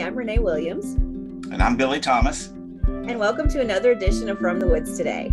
I'm Renee Williams. And I'm Billy Thomas. And welcome to another edition of From the Woods Today.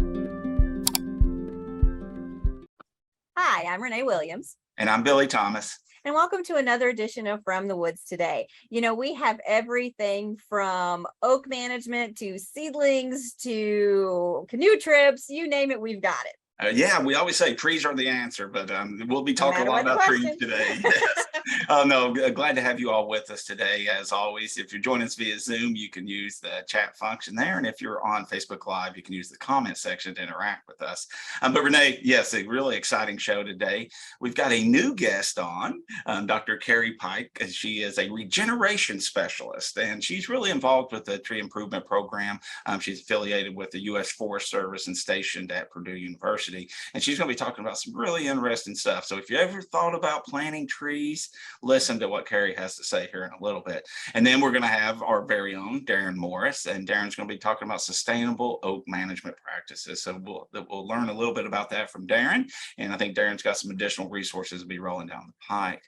Hi, I'm Renee Williams. And I'm Billy Thomas. And welcome to another edition of From the Woods Today. You know, we have everything from oak management to seedlings to canoe trips, you name it, we've got it. Yeah, we always say trees are the answer, but we'll be talking a lot about trees today. Yes. Oh, no, glad to have you all with us today. As always, if you're joining us via Zoom, you can use the chat function there. And if you're on Facebook Live, you can use the comment section to interact with us. But Renee, yes, a really exciting show today. We've got a new guest on, Dr. Carrie Pike. She is a regeneration specialist, and she's really involved with the tree improvement program. She's affiliated with the U.S. Forest Service and stationed at Purdue University. And she's going to be talking about some really interesting stuff. So if you ever thought about planting trees, listen to what Carrie has to say here in a little bit. And then we're going to have our very own Darren Morris, and Darren's going to be talking about sustainable oak management practices. So we'll learn a little bit about that from Darren. And I think Darren's got some additional resources to be rolling down the pike.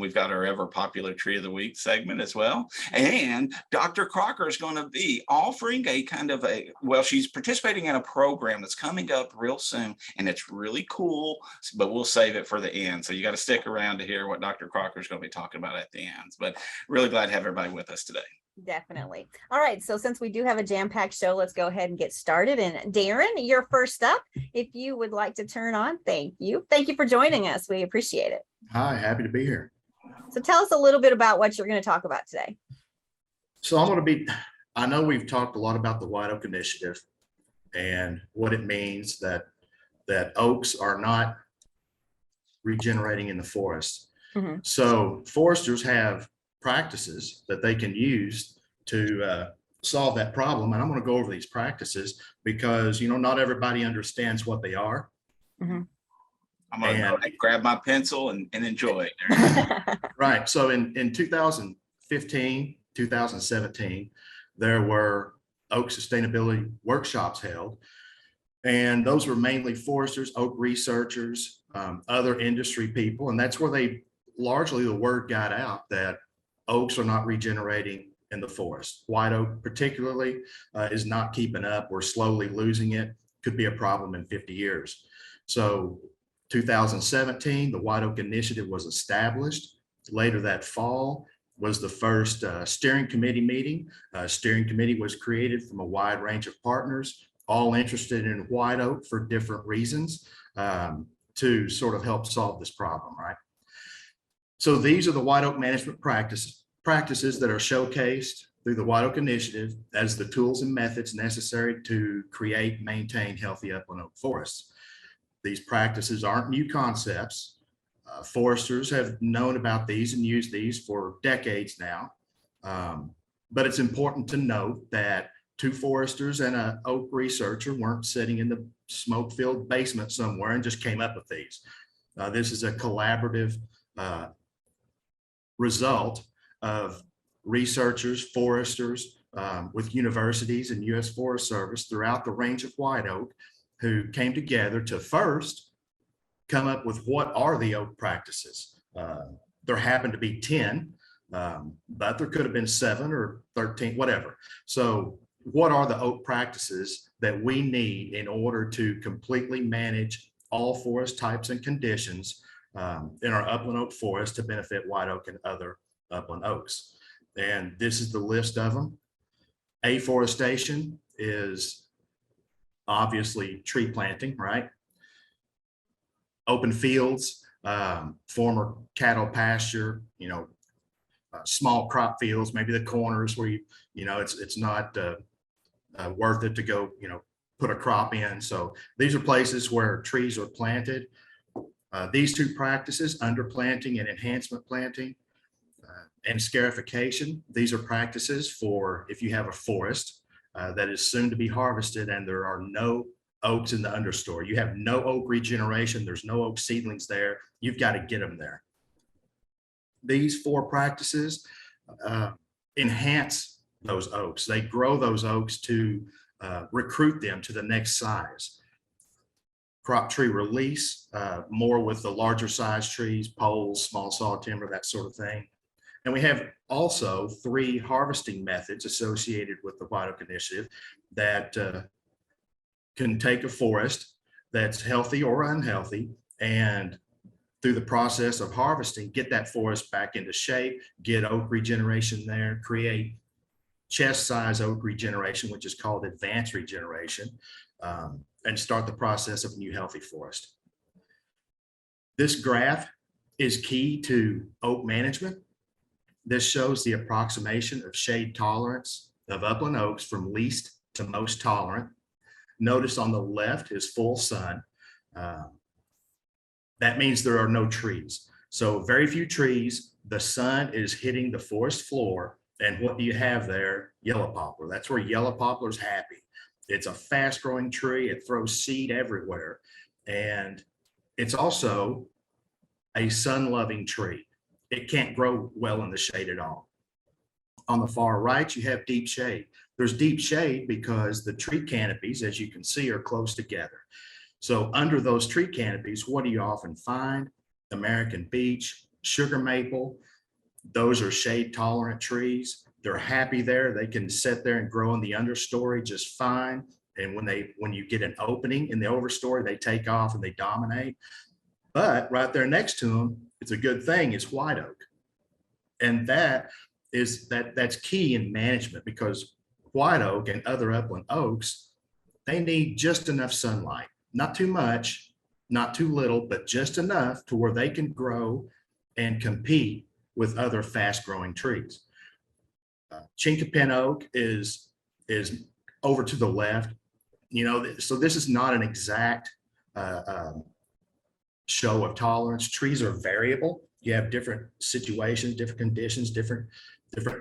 We've got our ever popular Tree of the Week segment as well. And Dr. Crocker is going to be offering she's participating in a program that's coming up real soon. And it's really cool, but we'll save it for the end. So you got to stick around to hear what Dr. Crocker is going to be talking about at the end. But really glad to have everybody with us today. Definitely. All right. So since we do have a jam-packed show, let's go ahead and get started. And Darren, you're first up. If you would like to turn on, thank you. Thank you for joining us. We appreciate it. Hi, happy to be here. So tell us a little bit about what you're going to talk about today. So I know we've talked a lot about the White Oak Initiative and what it means that oaks are not regenerating in the forest. Mm-hmm. So foresters have practices that they can use to solve that problem. And I'm going to go over these practices because, not everybody understands what they are. Mm-hmm. I'm going to grab my pencil and enjoy it. Right. So in 2015, 2017, there were oak sustainability workshops held. And those were mainly foresters, oak researchers, other industry people. And that's where the word got out that oaks are not regenerating in the forest. White oak particularly is not keeping up. We're slowly losing it. Could be a problem in 50 years. So 2017, the White Oak Initiative was established. Later that fall was the first steering committee meeting. Steering committee was created from a wide range of partners, all interested in white oak for different reasons to sort of help solve this problem, right? So these are the white oak management practices that are showcased through the White Oak Initiative as the tools and methods necessary to create, maintain healthy upland oak forests. These practices aren't new concepts. Foresters have known about these and used these for decades now. But it's important to note that two foresters and an oak researcher weren't sitting in the smoke-filled basement somewhere and just came up with these. This is a collaborative result of researchers, foresters with universities and U.S. Forest Service throughout the range of white oak who came together to first come up with what are the oak practices. There happened to be 10, but there could have been 7 or 13, whatever. So what are the oak practices that we need in order to completely manage all forest types and conditions in our upland oak forest to benefit white oak and other upland oaks? And this is the list of them. Afforestation is obviously tree planting, right? Open fields, former cattle pasture, small crop fields, maybe the corners where it's not worth it to go, put a crop in. So these are places where trees are planted. These two practices, underplanting and enhancement planting, and scarification, these are practices for if you have a forest that is soon to be harvested and there are no oaks in the understory. You have no oak regeneration. There's no oak seedlings there. You've got to get them there. These 4 practices enhance those oaks. They grow those oaks to recruit them to the next size. Crop tree release, more with the larger size trees, poles, small saw timber, that sort of thing. And we have also 3 harvesting methods associated with the White Oak Initiative that can take a forest that's healthy or unhealthy, and through the process of harvesting, get that forest back into shape, get oak regeneration there, create chest size oak regeneration, which is called advanced regeneration, and start the process of new healthy forest. This graph is key to oak management. This shows the approximation of shade tolerance of upland oaks from least to most tolerant. Notice on the left is full sun. That means there are no trees. So very few trees, the sun is hitting the forest floor. And what do you have there? Yellow poplar. That's where yellow poplar is happy. It's a fast growing tree. It throws seed everywhere. And it's also a sun loving tree. It can't grow well in the shade at all. On the far right, you have deep shade. There's deep shade because the tree canopies, as you can see, are close together. So under those tree canopies, what do you often find? American beech, sugar maple. Those are shade tolerant trees. They're happy there. They can sit there and grow in the understory just fine. And when you get an opening in the overstory, they take off and they dominate. But right there next to them, it's a good thing, it's white oak. And that's key in management, because white oak and other upland oaks, they need just enough sunlight, not too much, not too little, but just enough to where they can grow and compete with other fast growing trees. Chinkapin oak is over to the left, so this is not an exact show of tolerance. Trees are variable. You have different situations, different conditions, different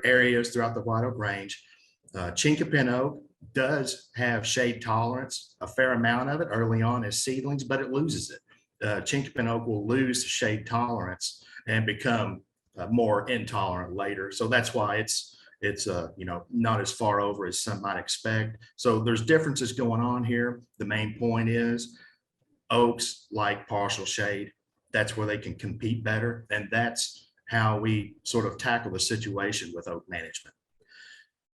areas throughout the white oak range. Chinkapin oak does have shade tolerance, a fair amount of it early on as seedlings, but it loses it. Chinkapin oak will lose shade tolerance and become more intolerant later. So that's why it's not as far over as some might expect. So there's differences going on here. The main point is oaks like partial shade. That's where they can compete better. And that's how we sort of tackle the situation with oak management.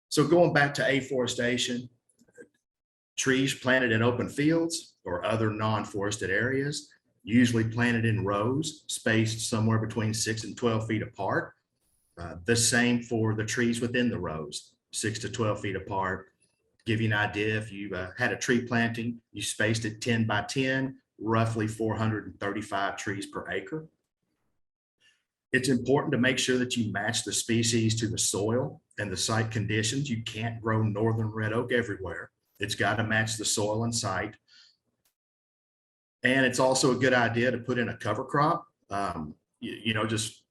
So going back to afforestation, trees planted in open fields or other non-forested areas, usually planted in rows, spaced somewhere between 6 and 12 feet apart. The same for the trees within the rows, 6 to 12 feet apart. Give you an idea, if you had a tree planting, you spaced it 10 by 10, roughly 435 trees per acre. It's important to make sure that you match the species to the soil and the site conditions. You can't grow northern red oak everywhere. It's got to match the soil and site. And it's also a good idea to put in a cover crop, just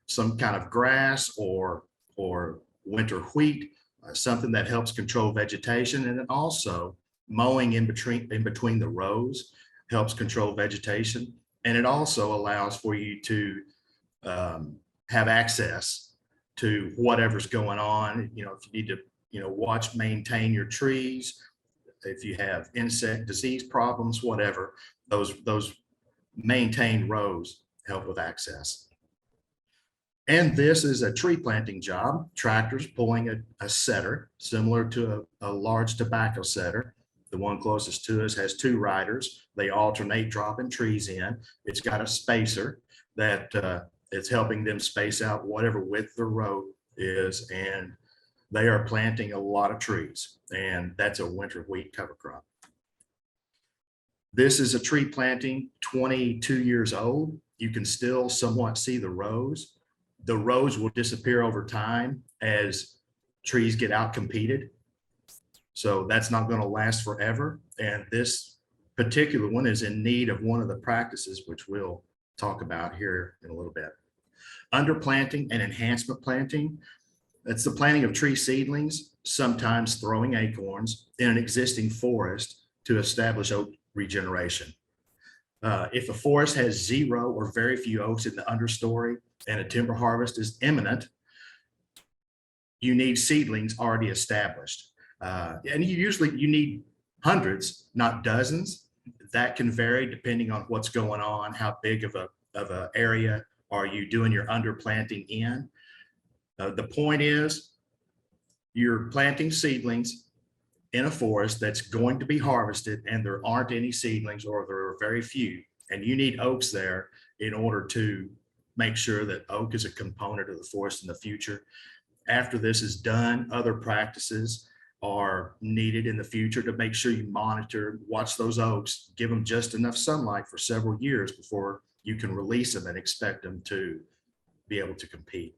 some kind of grass or winter wheat, something that helps control vegetation. And then also mowing in between the rows helps control vegetation. And it also allows for you to have access to whatever's going on. If you need to, maintain your trees, if you have insect disease problems, whatever, those maintained rows help with access. And this is a tree planting job. Tractors pulling a setter similar to a large tobacco setter. The one closest to us has 2 riders. They alternate dropping trees in. It's got a spacer that it's helping them space out whatever width the row is. And they are planting a lot of trees. And that's a winter wheat cover crop. This is a tree planting 22 years old. You can still somewhat see the rows. The rows will disappear over time as trees get out competed. So that's not going to last forever. And this particular one is in need of one of the practices, which we'll talk about here in a little bit. Underplanting and enhancement planting. That's the planting of tree seedlings, sometimes throwing acorns in an existing forest to establish oak regeneration. If a forest has 0 or very few oaks in the understory and a timber harvest is imminent, you need seedlings already established. And you need hundreds, not dozens. That can vary depending on what's going on, how big of a area are you doing your underplanting in. The point is, you're planting seedlings in a forest that's going to be harvested, and there aren't any seedlings, or there are very few, and you need oaks there in order to make sure that oak is a component of the forest in the future. After this is done, other practices are needed in the future to make sure you monitor, watch those oaks, give them just enough sunlight for several years before you can release them and expect them to be able to compete.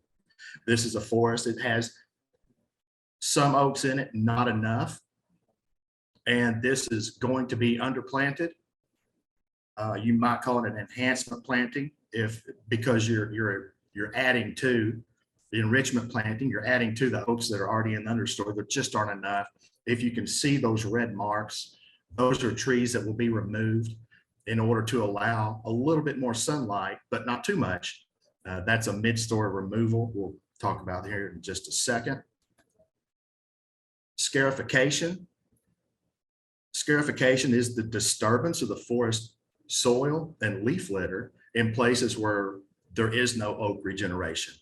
This is a forest that has some oaks in it, not enough. And this is going to be underplanted. You might call it an enhancement planting because you're adding to the enrichment planting, you're adding to the oaks that are already in the understory. There just aren't enough. If you can see those red marks, those are trees that will be removed in order to allow a little bit more sunlight, but not too much. That's a mid-story removal. We'll talk about here in just a second. Scarification. Scarification is the disturbance of the forest soil and leaf litter in places where there is no oak regeneration.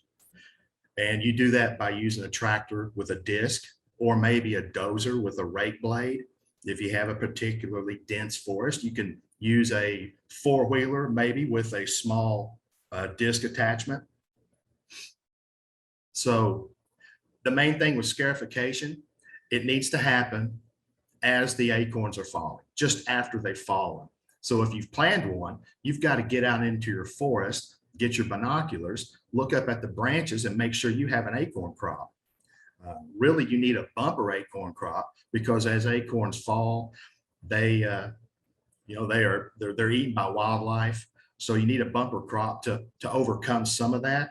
And you do that by using a tractor with a disc, or maybe a dozer with a rake blade. If you have a particularly dense forest, you can use a four-wheeler, maybe with a small disc attachment. So the main thing with scarification, it needs to happen as the acorns are falling, just after they've fallen. So if you've planned one, you've got to get out into your forest, get your binoculars, look up at the branches and make sure you have an acorn crop. Really, you need a bumper acorn crop, because as acorns fall, they're eaten by wildlife. So you need a bumper crop to overcome some of that.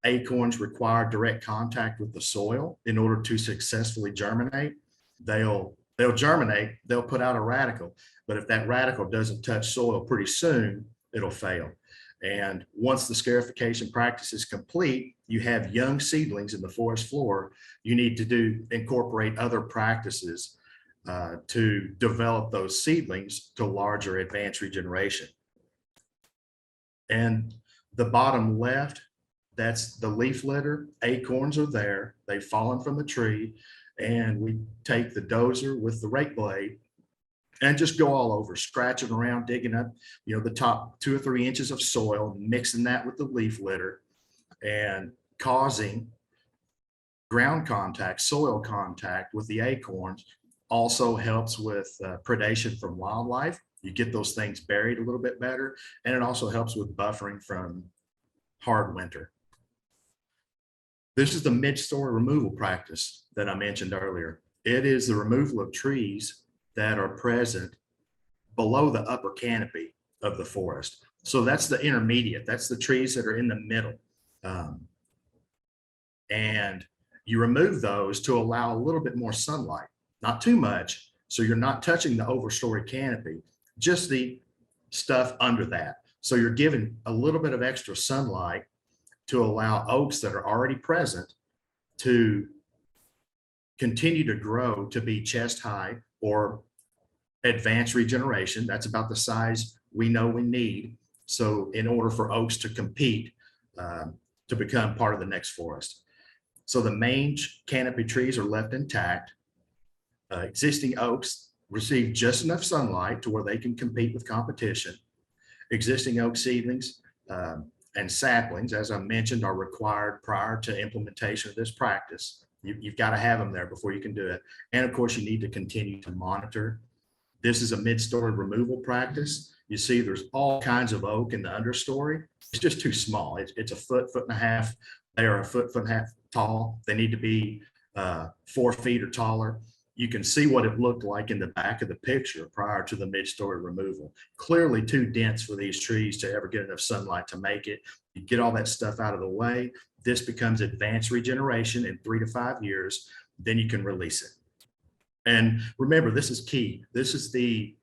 Acorns require direct contact with the soil in order to successfully germinate. They'll germinate, they'll put out a radical, but if that radical doesn't touch soil pretty soon, it'll fail. And once the scarification practice is complete, you have young seedlings in the forest floor. You need to incorporate other practices to develop those seedlings to larger advanced regeneration. And the bottom left, that's the leaf litter. Acorns are there. They've fallen from the tree. And we take the dozer with the rake blade and just go all over, scratching around, digging up, the top 2 or 3 inches of soil, mixing that with the leaf litter and causing ground contact, soil contact with the acorns. Also helps with predation from wildlife. You get those things buried a little bit better. And it also helps with buffering from hard winter. This is the mid-story removal practice that I mentioned earlier. It is the removal of trees that are present below the upper canopy of the forest. So that's the intermediate. That's the trees that are in the middle. And you remove those to allow a little bit more sunlight, not too much. So you're not touching the overstory canopy, just the stuff under that. So you're giving a little bit of extra sunlight to allow oaks that are already present to continue to grow to be chest high or advanced regeneration. That's about the size we know we need. So in order for oaks to compete, to become part of the next forest. So the main canopy trees are left intact. Existing oaks receive just enough sunlight to where they can compete with competition. Existing oak seedlings and saplings, as I mentioned, are required prior to implementation of this practice. You've got to have them there before you can do it. And of course, you need to continue to monitor. This is a mid-story removal practice. You see there's all kinds of oak in the understory. It's just too small. It's a foot, foot and a half. They are a foot, foot and a half tall. They need to be 4 feet or taller. You can see what it looked like in the back of the picture prior to the mid-story removal. Clearly too dense for these trees to ever get enough sunlight to make it. You get all that stuff out of the way. This becomes advanced regeneration in 3 to 5 years. Then you can release it. And remember, this is key. This is the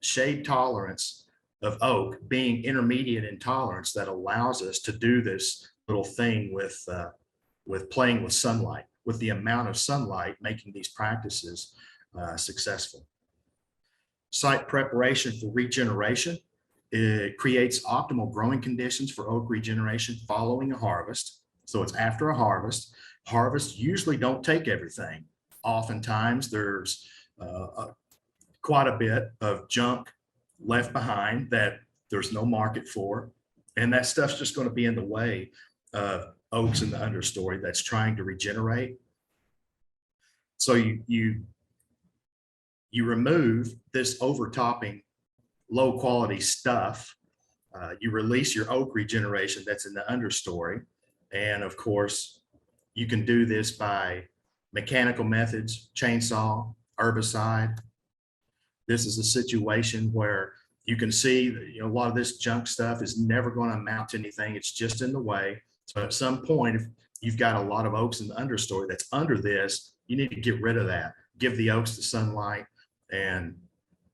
shade tolerance of oak being intermediate in tolerance that allows us to do this little thing with playing with sunlight, with the amount of sunlight, making these practices successful. Site preparation for regeneration. It creates optimal growing conditions for oak regeneration following a harvest. So it's after a harvest. Harvests usually don't take everything. Oftentimes there's quite a bit of junk left behind that there's no market for. And that stuff's just going to be in the way of oaks in the understory that's trying to regenerate. So you remove this overtopping low quality stuff. You release your oak regeneration that's in the understory. And of course, you can do this by mechanical methods, chainsaw, herbicide. This is a situation where you can see that, a lot of this junk stuff is never going to amount to anything. It's just in the way. So at some point, if you've got a lot of oaks in the understory that's under this, you need to get rid of that. Give the oaks the sunlight and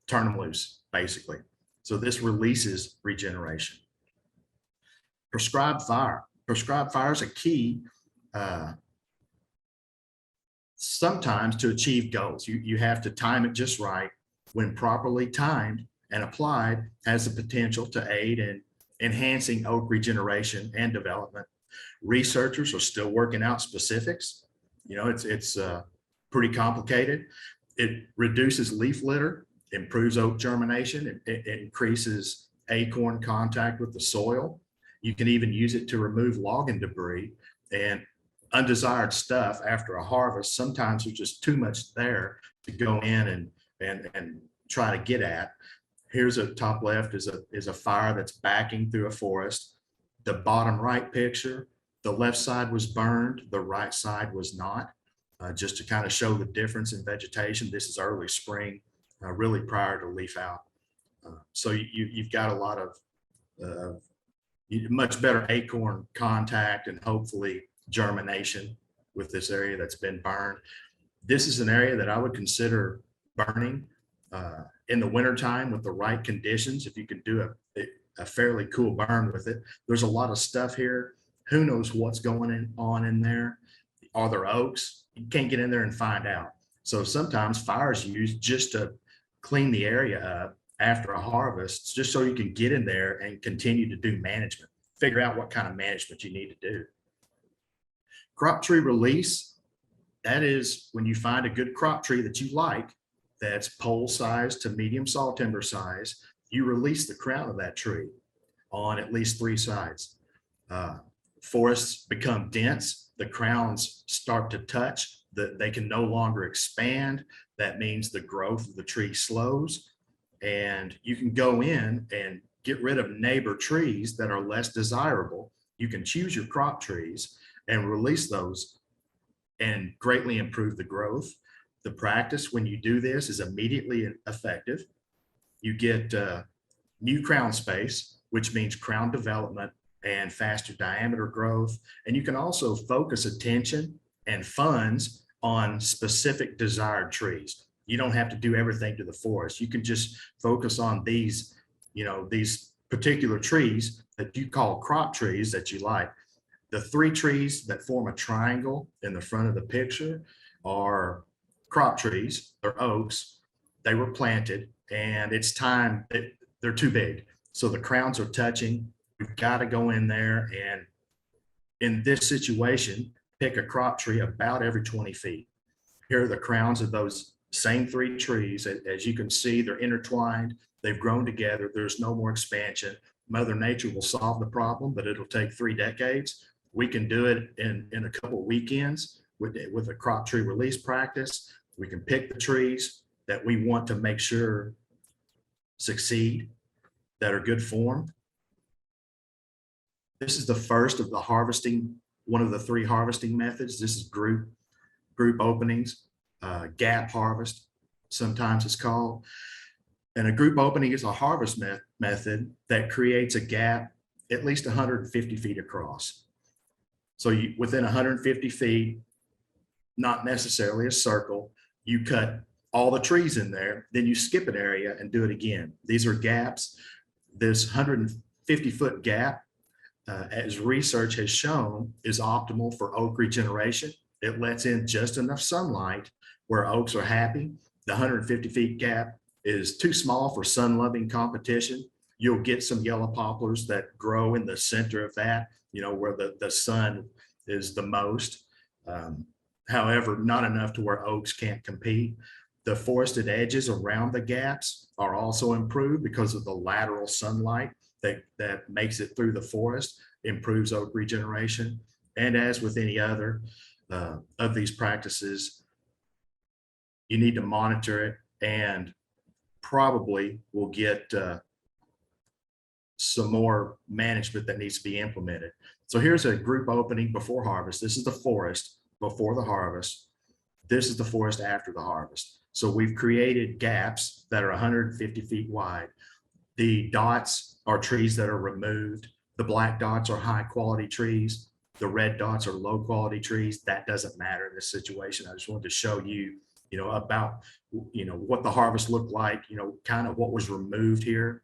turn them loose, basically. So this releases regeneration. Prescribed fire. Prescribed fire is a key sometimes to achieve goals. You have to time it just right. When properly timed and applied, has the potential to aid in enhancing oak regeneration and development. Researchers are still working out specifics. It's pretty complicated. It reduces leaf litter, improves oak germination, it increases acorn contact with the soil. You can even use it to remove logging debris and undesired stuff after a harvest. Sometimes there's just too much there to go in and try to get at. Here's a top left is a fire that's backing through a forest. The bottom right picture, the left side was burned, the right side was not, just to kind of show the difference in vegetation. This is early spring, really prior to leaf out. So you've got a lot of much better acorn contact and hopefully germination with this area that's been burned. This is an area that I would consider burning in the wintertime with the right conditions. If you can do a fairly cool burn with it. There's a lot of stuff here. Who knows what's going on in there? Are there oaks? You can't get in there and find out. So sometimes fire is used just to clean the area up after a harvest, just so you can get in there and continue to do management, figure out what kind of management you need to do. Crop tree release, that is when you find a good crop tree that you like, that's pole size to medium saw timber size, you release the crown of that tree on at least 3 sides. Forests become dense, the crowns start to touch, they can no longer expand. That means the growth of the tree slows, and you can go in and get rid of neighbor trees that are less desirable. You can choose your crop trees and release those and greatly improve the growth. The practice when you do this is immediately effective. You get new crown space, which means crown development and faster diameter growth. And you can also focus attention and funds on specific desired trees. You don't have to do everything to the forest. You can just focus on these, these particular trees that you call crop trees that you like. The 3 trees that form a triangle in the front of the picture are crop trees. They're oaks. They were planted, and it's time that they're too big. So the crowns are touching. We've got to go in there, and in this situation, pick a crop tree about every 20 feet. Here are the crowns of those same 3 trees. As you can see, they're intertwined. They've grown together. There's no more expansion. Mother Nature will solve the problem, but it'll take 3 decades. We can do it in a couple of weekends with a crop tree release practice. We can pick the trees that we want to make sure succeed, that are good form. This is the first of the harvesting, one of the 3 harvesting methods. This is group openings, gap harvest, sometimes it's called. And a group opening is a harvest method that creates a gap at least 150 feet across. So within 150 feet, not necessarily a circle, you cut all the trees in there, then you skip an area and do it again. These are gaps. This 150-foot gap, as research has shown, is optimal for oak regeneration. It lets in just enough sunlight where oaks are happy. The 150 feet gap is too small for sun-loving competition. You'll get some yellow poplars that grow in the center of that, where the sun is the most. However, not enough to where oaks can't compete. The forested edges around the gaps are also improved because of the lateral sunlight that makes it through the forest, improves oak regeneration. And as with any other of these practices, you need to monitor it, and probably will get some more management that needs to be implemented. So here's a group opening before harvest. This is the forest before the harvest. This is the forest after the harvest. So we've created gaps that are 150 feet wide. The dots are trees that are removed. The black dots are high quality trees. The red dots are low quality trees. That doesn't matter in this situation. I just wanted to show you, about, what the harvest looked like, kind of what was removed here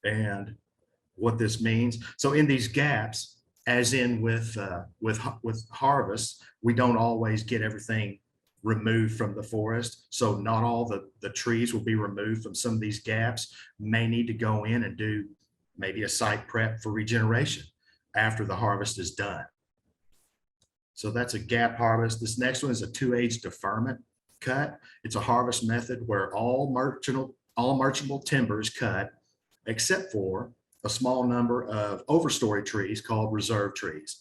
and what this means. So in these gaps, as in with harvest, we don't always get everything removed from the forest. So not all the trees will be removed from some of these gaps. May need to go in and do maybe a site prep for regeneration after the harvest is done. So that's a gap harvest. This next one is a 2-age deferment cut. It's a harvest method where all merchantable timber is cut, except for a small number of overstory trees called reserve trees.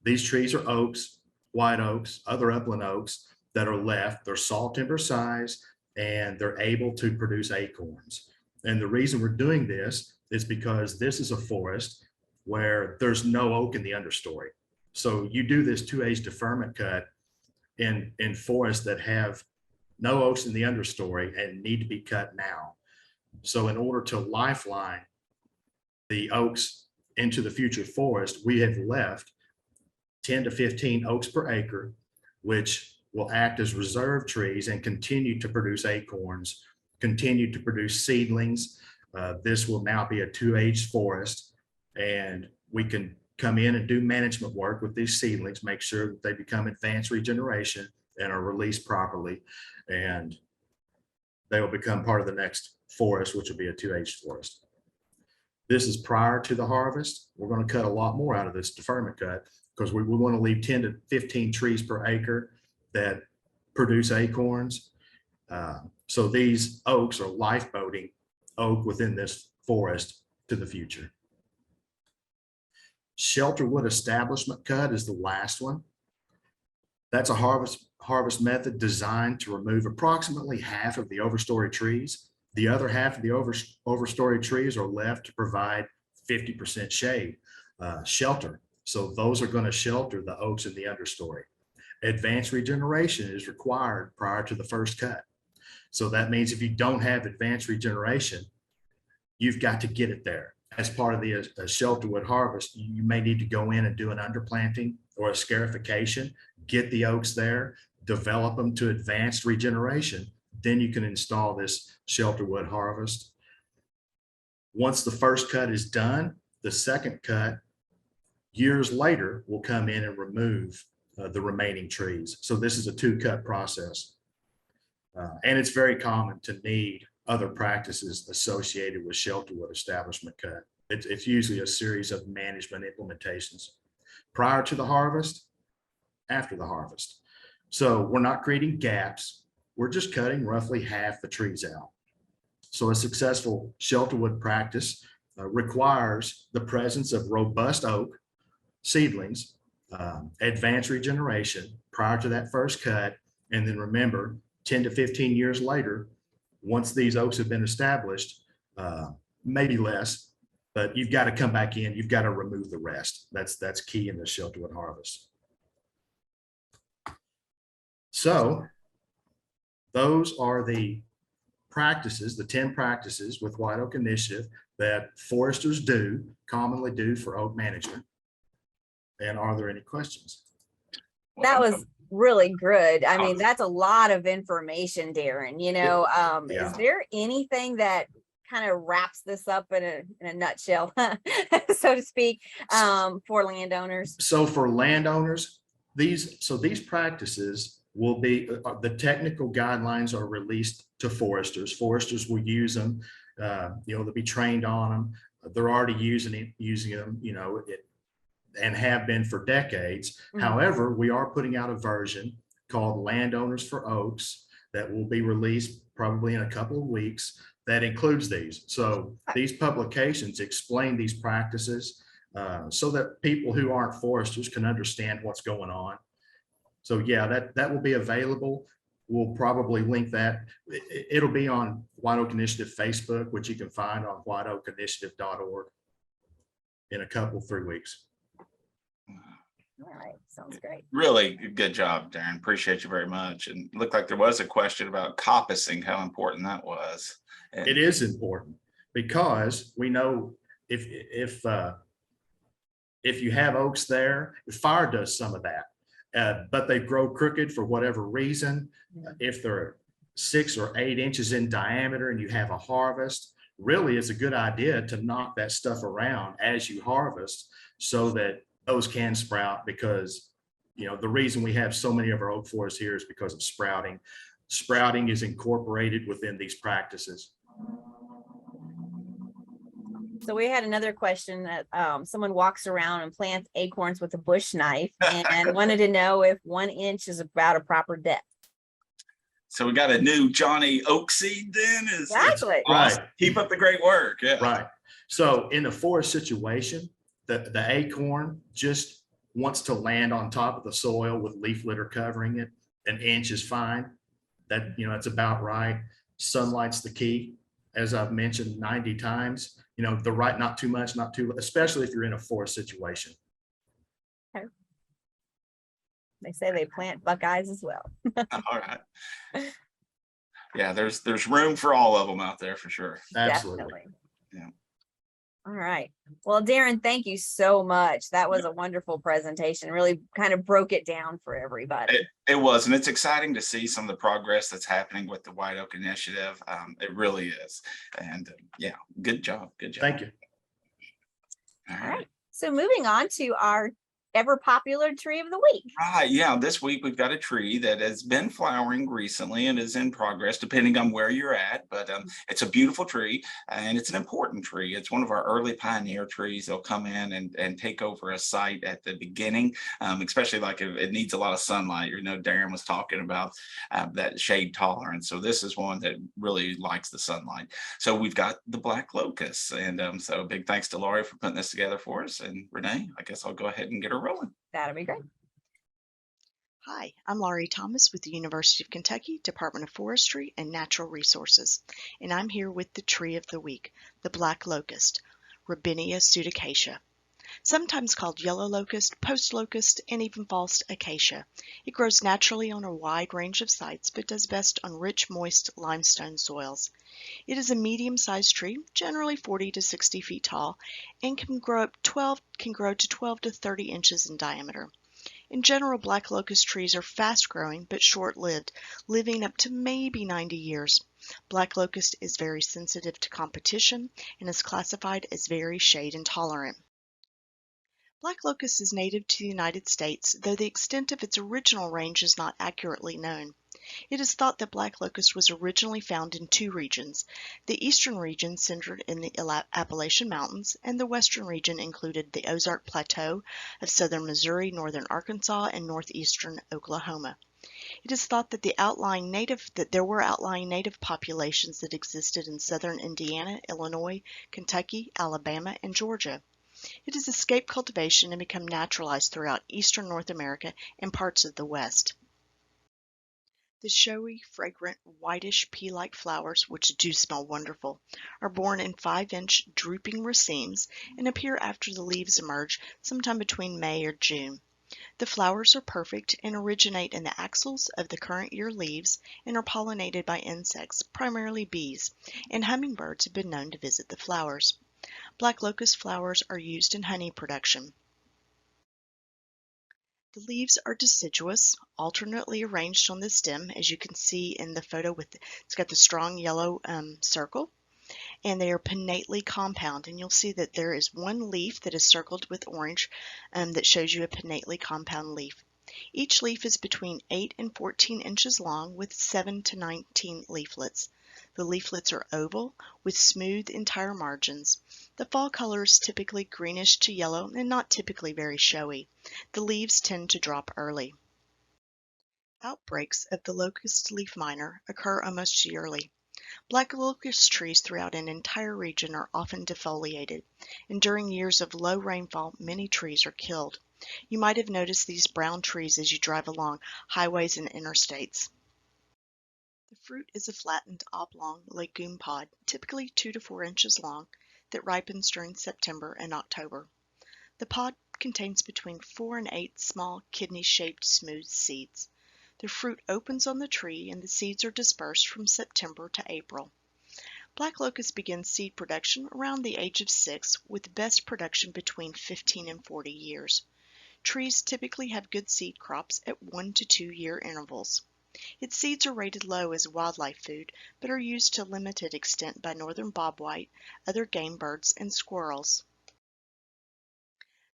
These trees are oaks, white oaks, other upland oaks that are left. They're saw timber size and they're able to produce acorns. And the reason we're doing this is because this is a forest where there's no oak in the understory. So you do this 2-age deferment cut in forests that have no oaks in the understory and need to be cut now. So in order to lifeline the oaks into the future forest, we have left 10 to 15 oaks per acre, which will act as reserve trees and continue to produce acorns, continue to produce seedlings. This will now be a 2-age forest, and we can come in and do management work with these seedlings, make sure that they become advanced regeneration and are released properly, and they will become part of the next forest, which will be a 2-age forest. This is prior to the harvest. We're going to cut a lot more out of this deferment cut because we want to leave 10 to 15 trees per acre that produce acorns. So these oaks are lifeboating oak within this forest to the future. Shelterwood Establishment Cut is the last one. That's a harvest method designed to remove approximately half of the overstory trees. The other half of the overstory trees are left to provide 50% shade, shelter. So those are going to shelter the oaks in the understory. Advanced regeneration is required prior to the first cut. So that means if you don't have advanced regeneration, you've got to get it there. As part of the Shelterwood harvest, you may need to go in and do an underplanting or a scarification, get the oaks there, develop them to advanced regeneration. Then you can install this Shelterwood harvest. Once the first cut is done, the second cut, years later, will come in and remove the remaining trees. So this is a 2-cut process. And it's very common to need other practices associated with Shelterwood Establishment Cut. It's usually a series of management implementations prior to the harvest, after the harvest. So we're not creating gaps. We're just cutting roughly half the trees out. So a successful Shelterwood practice requires the presence of robust oak seedlings, advanced regeneration prior to that first cut. And then remember, 10 to 15 years later, once these oaks have been established, maybe less, but you've got to come back in, you've got to remove the rest. That's key in the Shelterwood harvest. So those are the practices, the 10 practices with White Oak Initiative that foresters commonly do for oak management. And are there any questions? That was really good. I mean, that's a lot of information, Darren. Yeah. Is there anything that kind of wraps this up in a nutshell, so to speak, for landowners? So for landowners, these practices will be, the technical guidelines are released to foresters. Foresters will use them, they'll be trained on them. They're already using them, and have been for decades. Mhm. However, we are putting out a version called Landowners for Oaks that will be released probably in a couple of weeks that includes these. So these publications explain these practices so that people who aren't foresters can understand what's going on. So yeah, that will be available. We'll probably link that. It'll be on White Oak Initiative Facebook, which you can find on whiteoakinitiative.org in a couple, 3 weeks. All right, sounds great. Really good job, Darren. Appreciate you very much. And it looked like there was a question about coppicing, how important that was. And it is important because we know if you have oaks there, fire does some of that, but they grow crooked for whatever reason. If they're 6 or 8 inches in diameter and you have a harvest, really it's a good idea to knock that stuff around as you harvest so that those can sprout, because the reason we have so many of our oak forests here is because of sprouting. Sprouting is incorporated within these practices. So we had another question that someone walks around and plants acorns with a bush knife and wanted to know if 1 inch is about a proper depth. So we got a new Johnny Oak seed then? Exactly. Awesome. Right. Keep up the great work. Yeah. Right. So in a forest situation, the acorn just wants to land on top of the soil with leaf litter covering it. 1 inch is fine. That's about right. Sunlight's the key. As I've mentioned 90 times, not too much, not too, especially if you're in a forest situation. Okay. They say they plant buckeyes as well. All right. Yeah, there's room for all of them out there for sure. Absolutely. Definitely. Yeah. All right. Well, Darren, thank you so much. That was a wonderful presentation. Really kind of broke it down for everybody. It was, and it's exciting to see some of the progress that's happening with the White Oak Initiative. It really is. And yeah, good job. Good job. Thank you. All right. So moving on to our ever popular tree of the week. Right. Yeah. This week we've got a tree that has been flowering recently and is in progress, depending on where you're at. But it's a beautiful tree and it's an important tree. It's one of our early pioneer trees. They'll come in and take over a site at the beginning, especially like if it needs a lot of sunlight. Darren was talking about that shade tolerance. So this is one that really likes the sunlight. So we've got the Black Locust. And so big thanks to Laurie for putting this together for us. And Renee, I guess I'll go ahead and get her rolling. That'll be great. Hi, I'm Laurie Thomas with the University of Kentucky Department of Forestry and Natural Resources, and I'm here with the tree of the week, the Black Locust, Robinia pseudoacacia. Sometimes called yellow locust, post locust, and even false acacia. It grows naturally on a wide range of sites, but does best on rich, moist limestone soils. It is a medium-sized tree, generally 40 to 60 feet tall, and can grow to 12 to 30 inches in diameter. In general, black locust trees are fast-growing but short-lived, living up to maybe 90 years. Black locust is very sensitive to competition and is classified as very shade intolerant. Black locust is native to the United States, though the extent of its original range is not accurately known. It is thought that black locust was originally found in 2 regions. The eastern region centered in the Appalachian Mountains, and the western region included the Ozark Plateau of southern Missouri, northern Arkansas, and northeastern Oklahoma. It is thought that there were outlying native populations that existed in southern Indiana, Illinois, Kentucky, Alabama, and Georgia. It has escaped cultivation and become naturalized throughout eastern North America and parts of the West. The showy, fragrant, whitish pea-like flowers, which do smell wonderful, are borne in 5-inch drooping racemes and appear after the leaves emerge sometime between May or June. The flowers are perfect and originate in the axils of the current year leaves and are pollinated by insects, primarily bees, and hummingbirds have been known to visit the flowers. Black locust flowers are used in honey production. The leaves are deciduous, alternately arranged on the stem, as you can see in the photo. It's got the strong yellow circle, and they are pinnately compound. And you'll see that there is one leaf that is circled with orange that shows you a pinnately compound leaf. Each leaf is between 8 and 14 inches long with 7 to 19 leaflets. The leaflets are oval with smooth entire margins. The fall color is typically greenish to yellow and not typically very showy. The leaves tend to drop early. Outbreaks of the locust leaf miner occur almost yearly. Black locust trees throughout an entire region are often defoliated, and during years of low rainfall, many trees are killed. You might have noticed these brown trees as you drive along highways and interstates. The fruit is a flattened oblong legume pod, typically 2 to 4 inches long, that ripens during September and October. The pod contains between 4 and 8 small kidney-shaped smooth seeds. The fruit opens on the tree and the seeds are dispersed from September to April. Black locust begins seed production around the age of 6, with best production between 15 and 40 years. Trees typically have good seed crops at 1 to 2 year intervals. Its seeds are rated low as wildlife food, but are used to limited extent by northern bobwhite, other game birds, and squirrels.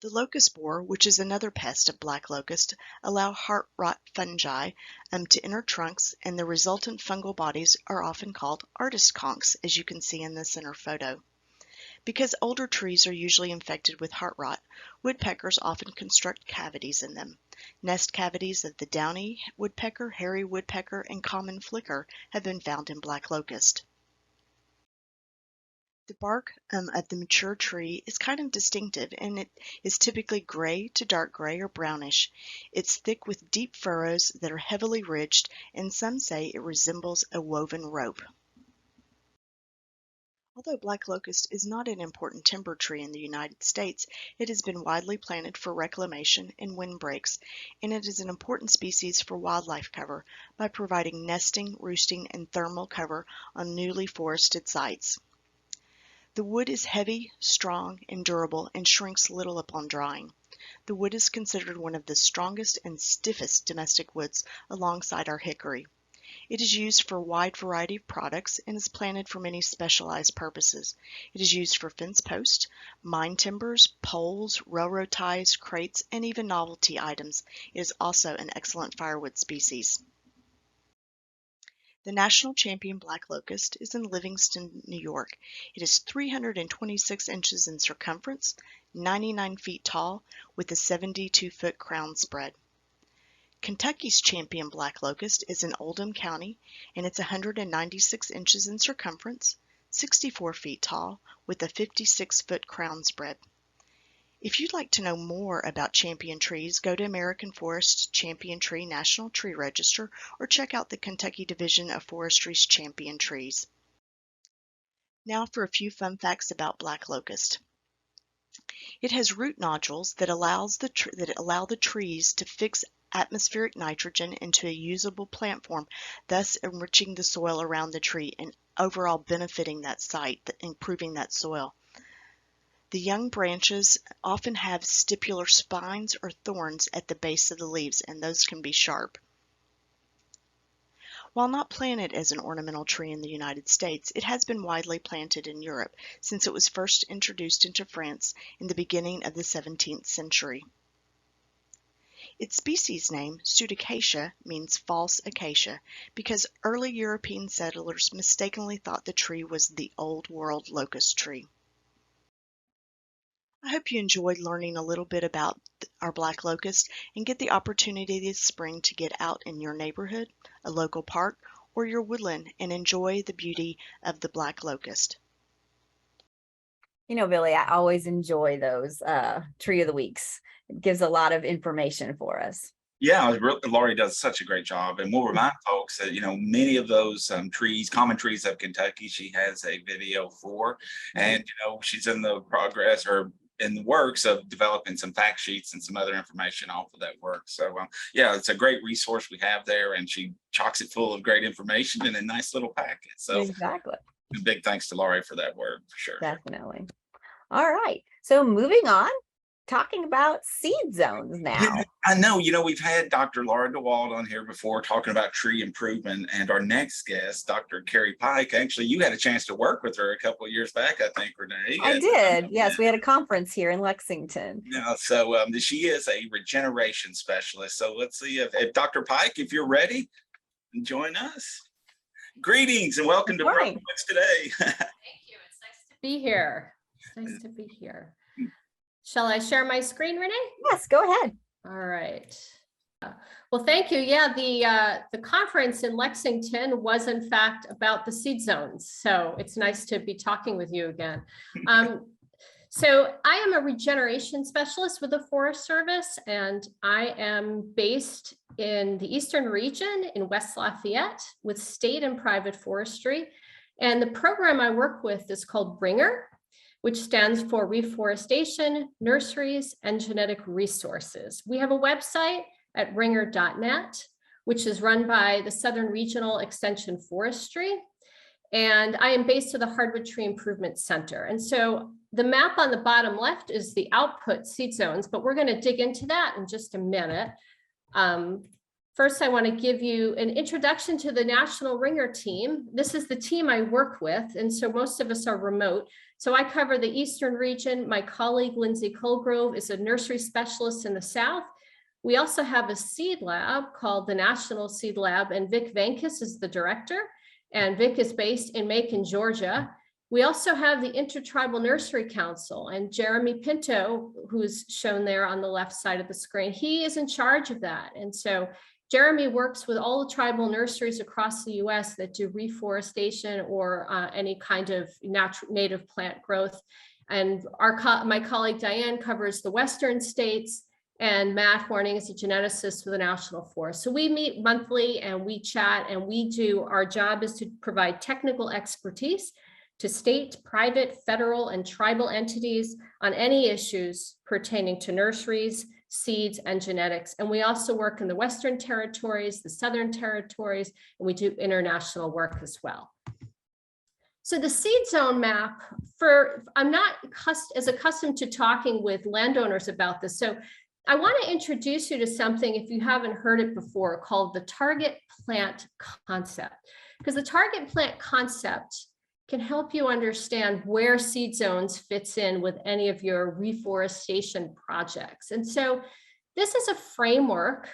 The locust borer, which is another pest of black locust, allow heart rot fungi to enter trunks, and the resultant fungal bodies are often called artist conchs, as you can see in the center photo. Because older trees are usually infected with heart rot, woodpeckers often construct cavities in them. Nest cavities of the downy woodpecker, hairy woodpecker, and common flicker have been found in black locust. The bark of the mature tree is kind of distinctive, and it is typically gray to dark gray or brownish. It's thick with deep furrows that are heavily ridged, and some say it resembles a woven rope. Although black locust is not an important timber tree in the United States, it has been widely planted for reclamation and windbreaks, and it is an important species for wildlife cover by providing nesting, roosting, and thermal cover on newly forested sites. The wood is heavy, strong, and durable, and shrinks little upon drying. The wood is considered one of the strongest and stiffest domestic woods alongside our hickory. It is used for a wide variety of products and is planted for many specialized purposes. It is used for fence posts, mine timbers, poles, railroad ties, crates, and even novelty items. It is also an excellent firewood species. The national champion black locust is in Livingston, New York. It is 326 inches in circumference, 99 feet tall, with a 72-foot crown spread. Kentucky's champion black locust is in Oldham County, and it's 196 inches in circumference, 64 feet tall, with a 56-foot crown spread. If you'd like to know more about champion trees, go to American Forest Champion Tree National Tree Register or check out the Kentucky Division of Forestry's champion trees. Now for a few fun facts about black locust. It has root nodules that allow the trees to fix atmospheric nitrogen into a usable plant form, thus enriching the soil around the tree and overall benefiting that site, improving that soil. The young branches often have stipular spines or thorns at the base of the leaves, and those can be sharp. While not planted as an ornamental tree in the United States, it has been widely planted in Europe since it was first introduced into France in the beginning of the 17th century. Its species name, pseudoacacia, means false acacia because early European settlers mistakenly thought the tree was the Old World locust tree. I hope you enjoyed learning a little bit about our black locust and get the opportunity this spring to get out in your neighborhood, a local park, or your woodland and enjoy the beauty of the black locust. You know, Billy, I always enjoy those Tree of the Weeks. It gives a lot of information for us. Yeah, Laurie does such a great job, and we'll remind folks that many of those trees, common trees of Kentucky, she has a video for, and she's in the progress or in the works of developing some fact sheets and some other information off of that work. So yeah, it's a great resource we have there, and she chocks it full of great information in a nice little packet. So exactly, big thanks to Laurie for that work, for sure. Definitely. All right, so moving on, talking about seed zones now. I know, we've had Dr. Laura DeWald on here before talking about tree improvement, and our next guest, Dr. Carrie Pike, actually, you had a chance to work with her a couple of years back, I think, Renee. I did. Yes, we had a conference here in Lexington. Yeah, so she is a regeneration specialist. So let's see if Dr. Pike, if you're ready, join us. Greetings and welcome to Brooklyn today. Thank you. It's nice to be here. It's nice to be here. Shall I share my screen, Renee? Yes, go ahead. All right. Well, thank you. Yeah, the conference in Lexington was in fact about the seed zones. So it's nice to be talking with you again. So I am a regeneration specialist with the Forest Service, and I am based in the Eastern region in West Lafayette with state and private forestry. And the program I work with is called RNGR, which stands for Reforestation, Nurseries, and Genetic Resources. We have a website at ringr.net, which is run by the Southern Regional Extension Forestry. And I am based at the Hardwood Tree Improvement Center. And so the map on the bottom left is the output seed zones, but we're going to dig into that in just a minute. First, I want to give you an introduction to the National RNGR team. This is the team I work with, and so most of us are remote. So I cover the Eastern region. My colleague, Lindsay Colgrove, is a nursery specialist in the South. We also have a seed lab called the National Seed Lab, and Vic Vankis is the director, and Vic is based in Macon, Georgia. We also have the Intertribal Nursery Council, and Jeremy Pinto, who's shown there on the left side of the screen, he is in charge of that. And so Jeremy works with all the tribal nurseries across the US that do reforestation or any kind of native plant growth. And my colleague Diane covers the Western states, and Matt Horning is a geneticist with the National Forest. So we meet monthly and we chat, and our job is to provide technical expertise to state, private, federal, and tribal entities on any issues pertaining to nurseries, seeds, and genetics. And we also work in the Western territories, the Southern territories, and we do international work as well. So the seed zone map, I'm not as accustomed to talking with landowners about this. So I want to introduce you to something, if you haven't heard it before, called the target plant concept. Because the target plant concept can help you understand where seed zones fits in with any of your reforestation projects. And so this is a framework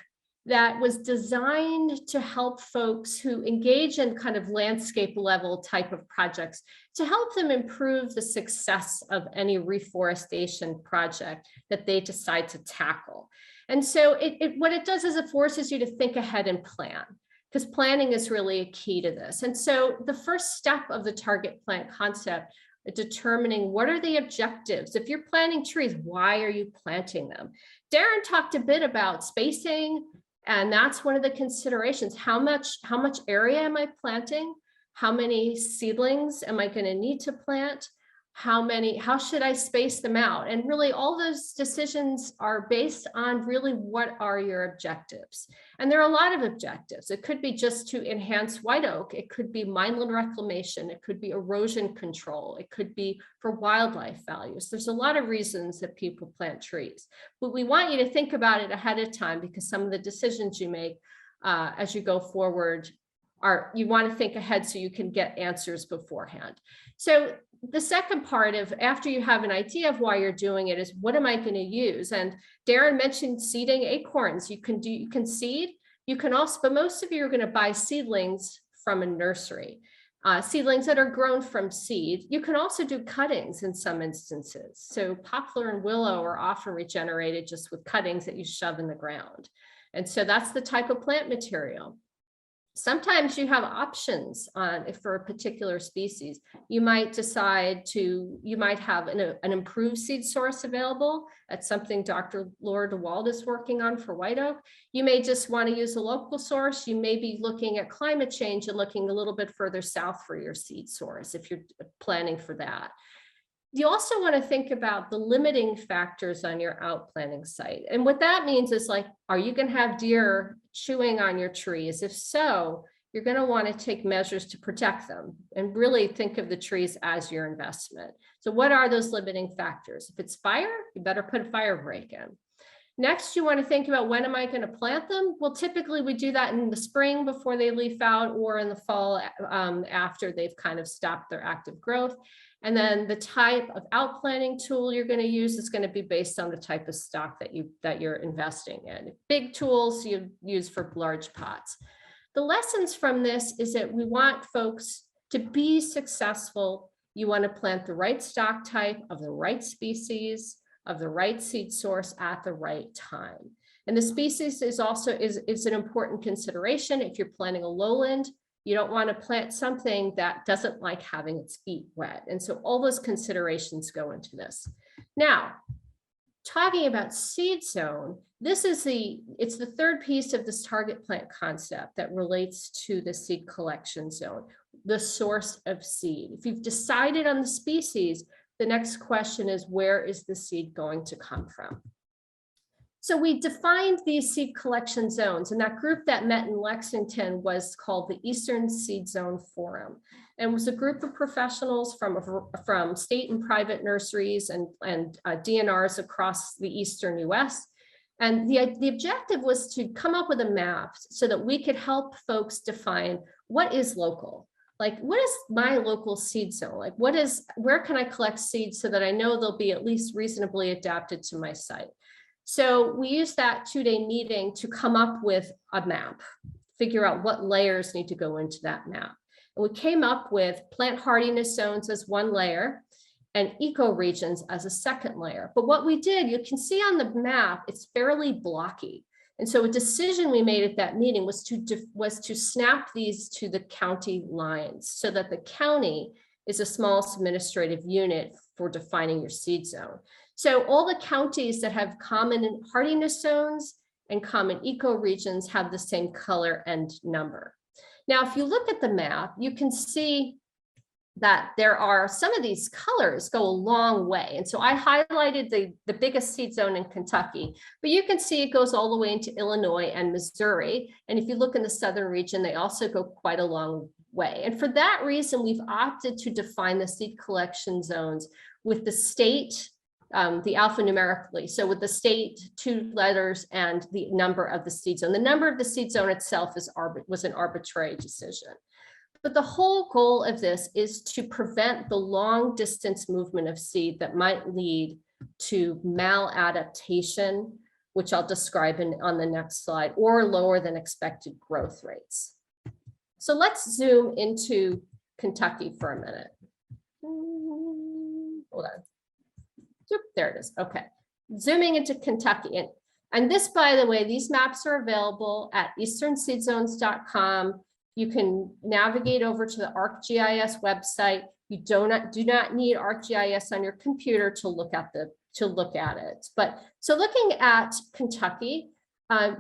that was designed to help folks who engage in kind of landscape level type of projects, to help them improve the success of any reforestation project that they decide to tackle. And so what it does is it forces you to think ahead and plan, because planning is really a key to this. And so the first step of the target plant concept is determining what are the objectives. If you're planting trees, why are you planting them? Darren talked a bit about spacing, and that's one of the considerations. How much area am I planting? How many seedlings am I going to need to plant? How should I space them out? And really all those decisions are based on really what are your objectives. And there are a lot of objectives. It could be just to enhance white oak. It could be mineland reclamation. It could be erosion control. It could be for wildlife values. There's a lot of reasons that people plant trees, but we want you to think about it ahead of time, because some of the decisions you make as you go forward you want to think ahead so you can get answers beforehand. So the second part of, after you have an idea of why you're doing it, is what am I going to use? And Darren mentioned seeding acorns. You can seed. You can also, but most of you are going to buy seedlings from a nursery, seedlings that are grown from seed. You can also do cuttings in some instances. So poplar and willow are often regenerated just with cuttings that you shove in the ground. And so that's the type of plant material. Sometimes you have options for a particular species. You might decide you might have an improved seed source available. That's something Dr. Laura DeWald is working on for white oak. You may just want to use a local source. You may be looking at climate change and looking a little bit further south for your seed source if you're planning for that. You also want to think about the limiting factors on your outplanting site. And what that means is, like, are you going to have deer chewing on your trees? If so, you're going to want to take measures to protect them and really think of the trees as your investment. So what are those limiting factors? If it's fire, you better put a fire break in. Next, you want to think about, when am I going to plant them? Well, typically we do that in the spring before they leaf out, or in the fall after they've kind of stopped their active growth. And then the type of outplanting tool you're going to use is going to be based on the type of stock that you're investing in. Big tools you use for large pots. the lessons from this is that we want folks to be successful. You want to plant the right stock type of the right species of the right seed source at the right time. And the species is also is an important consideration. If you're planting a lowland, you don't want to plant something that doesn't like having its feet wet. And so all those considerations go into this. Now, talking about seed zone, it's the third piece of this target plant concept that relates to the seed collection zone, the source of seed. If you've decided on the species, the next question is, where is the seed going to come from? So we defined these seed collection zones, and that group that met in Lexington was called the Eastern Seed Zone Forum. And it was a group of professionals from state and private nurseries and DNRs across the Eastern US. And the objective was to come up with a map so that we could help folks define what is local. Like, what is my local seed zone? Like, where can I collect seeds so that I know they'll be at least reasonably adapted to my site? So we used that 2-day meeting to come up with a map, figure out what layers need to go into that map. And we came up with plant hardiness zones as one layer and ecoregions as a second layer. But what we did, you can see on the map, it's fairly blocky. And so a decision we made at that meeting was to snap these to the county lines so that the county is a small administrative unit for defining your seed zone. So all the counties that have common hardiness zones and common ecoregions have the same color and number. Now, if you look at the map, you can see that there are some of these colors go a long way. And so I highlighted the biggest seed zone in Kentucky, but you can see it goes all the way into Illinois and Missouri. And if you look in the southern region, they also go quite a long way. And for that reason, we've opted to define the seed collection zones with the state, the alphanumerically. So with the state, 2 letters, and the number of the seed zone. The number of the seed zone itself was an arbitrary decision. But the whole goal of this is to prevent the long distance movement of seed that might lead to maladaptation, which I'll describe on the next slide, or lower than expected growth rates. So let's zoom into Kentucky for a minute. Hold on. There it is. Okay. Zooming into Kentucky. And this, by the way, these maps are available at easternseedzones.com. You can navigate over to the ArcGIS website. You do not need ArcGIS on your computer to look at it. But so looking at Kentucky,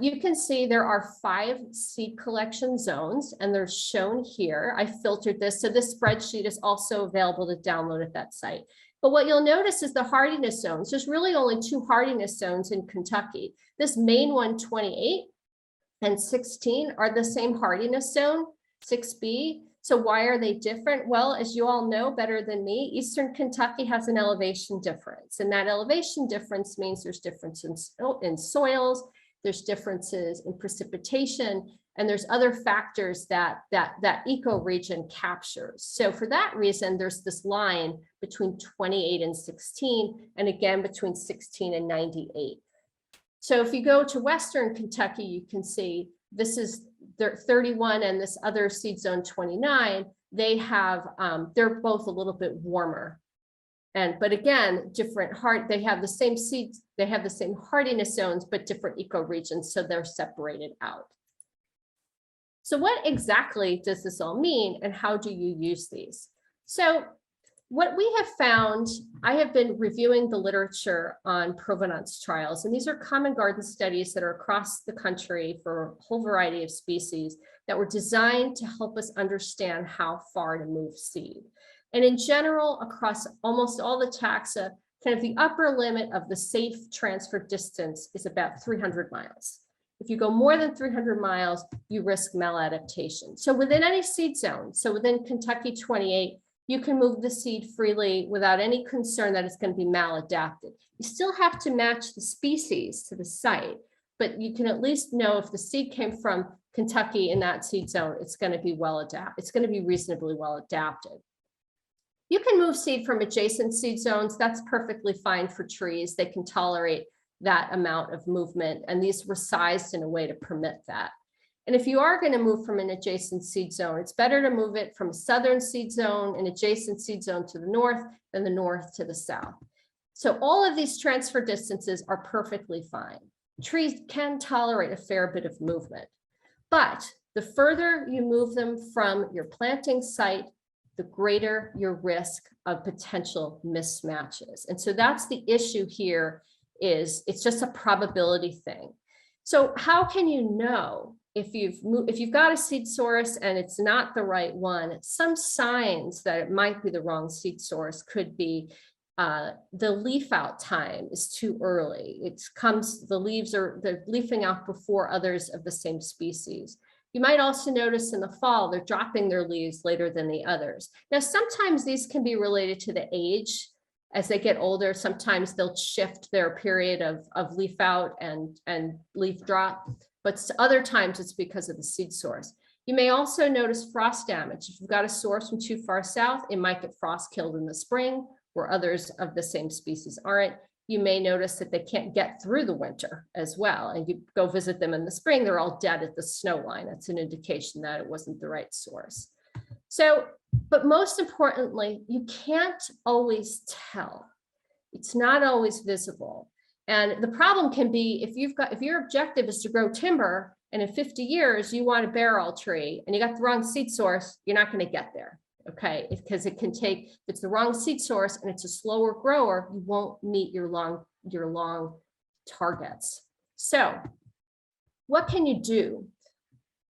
you can see there are 5 seed collection zones, and they're shown here. I filtered this, so this spreadsheet is also available to download at that site. But what you'll notice is the hardiness zones. There's really only 2 hardiness zones in Kentucky. This main one, 28 and 16, are the same hardiness zone, 6B. So why are they different? Well, as you all know better than me, Eastern Kentucky has an elevation difference. And that elevation difference means there's difference in soils, there's differences in precipitation, and there's other factors that ecoregion captures. So for that reason, there's this line between 28 and 16, and again, between 16 and 98. So if you go to Western Kentucky, you can see this is their 31 and this other seed zone 29. They have, they're both a little bit warmer. But again, they have the same seeds, they have the same hardiness zones, but different ecoregions, so they're separated out. So what exactly does this all mean, and how do you use these? So what we have found, I have been reviewing the literature on provenance trials, and these are common garden studies that are across the country for a whole variety of species that were designed to help us understand how far to move seed. And in general, across almost all the taxa, kind of the upper limit of the safe transfer distance is about 300 miles. If you go more than 300 miles, you risk maladaptation. So within any seed zone, so within Kentucky 28, you can move the seed freely without any concern that it's going to be maladapted. You still have to match the species to the site, but you can at least know if the seed came from Kentucky in that seed zone, it's going to be well adapted. It's going to be reasonably well adapted. You can move seed from adjacent seed zones. That's perfectly fine for trees. They can tolerate that amount of movement, and these were sized in a way to permit that. And if you are going to move from an adjacent seed zone, it's better to move it from a southern seed zone, an adjacent seed zone to the north, than the north to the south. So all of these transfer distances are perfectly fine. Trees can tolerate a fair bit of movement, but the further you move them from your planting site, the greater your risk of potential mismatches. And so that's the issue here, is it's just a probability thing. So how can you know if you've got a seed source and it's not the right one? Some signs that it might be the wrong seed source could be the leaf out time is too early. They're leafing out before others of the same species. You might also notice in the fall, they're dropping their leaves later than the others. Now, sometimes these can be related to the age. As they get older, sometimes they'll shift their period of leaf out and leaf drop, but other times it's because of the seed source. You may also notice frost damage. If you've got a source from too far south, it might get frost killed in the spring, where others of the same species aren't. You may notice that they can't get through the winter as well. And you go visit them in the spring, they're all dead at the snow line. That's an indication that it wasn't the right source. So, but most importantly, you can't always tell. It's not always visible. And the problem can be if your objective is to grow timber and in 50 years you want a barrel tree and you got the wrong seed source, you're not going to get there. Okay, because it can take, if it's the wrong seed source and it's a slower grower, you won't meet your long targets. So what can you do?